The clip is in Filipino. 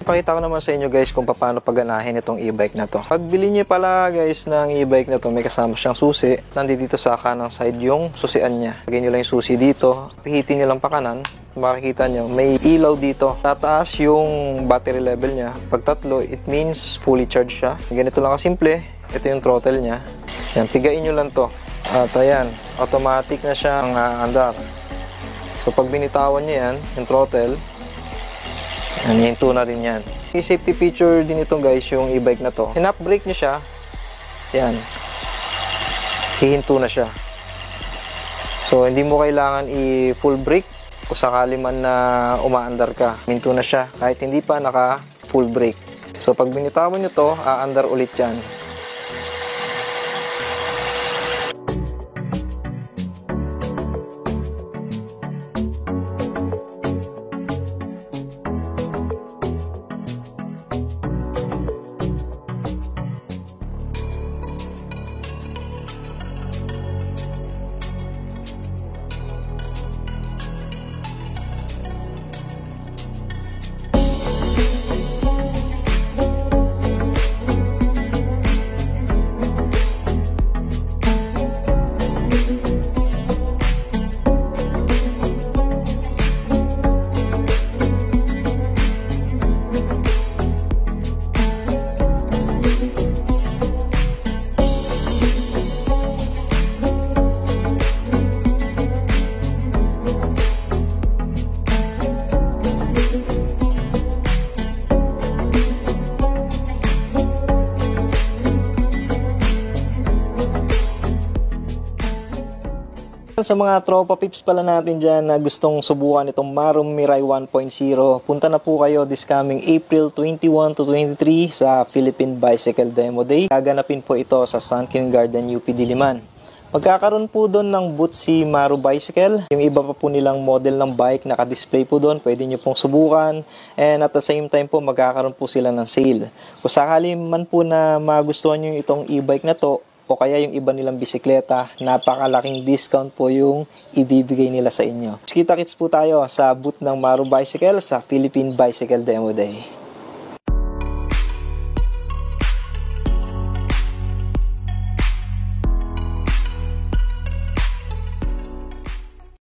Pakita ko naman sa inyo guys kung paano paganahin itong e-bike na to. Pagbili niyo pala guys ng e-bike na to, may kasama siyang susi. Nandito sa kanang side yung susian niya. Lagyan niyo lang yung susi dito. Pihitin niyo lang pa kanan. Makikita niyo, may ilaw dito. Tataas yung battery level niya. Pag tatlo, it means fully charged siya. Ganito lang kasimple. Ito yung throttle niya. Yan, tigain niyo lang to. At ayan, automatic na siyang andar. So pag binitawan niyo yan, yung throttle, hihinto na rin yan. May safety feature din ito guys, yung e-bike na to. Hinap brake nyo siya, yan, hihinto na siya. So hindi mo kailangan i-full brake kung sakali man na umaandar ka. Hihinto na siya kahit hindi pa naka full brake. So pag binitawan nyo to, aandar ulit yan. Sa mga tropa pips pala natin dyan na gustong subukan itong Maru Mirai 1.0, punta na po kayo this coming April 21 to 23 sa Philippine Bicycle Demo Day. Gaganapin po ito sa Sunken Garden, UP Diliman. Magkakaroon po doon ng booth si Maru Bicycle. Yung iba pa po nilang model ng bike naka-display po doon. Pwede nyo pong subukan. And at the same time po magkakaroon po sila ng sale. Kung sakali man po na magustuhan nyo itong e-bike na to, o kaya yung iba nilang bisikleta, napakalaking discount po yung ibibigay nila sa inyo. Kita-kits po tayo sa booth ng Maru Bicycle sa Philippine Bicycle Demo Day.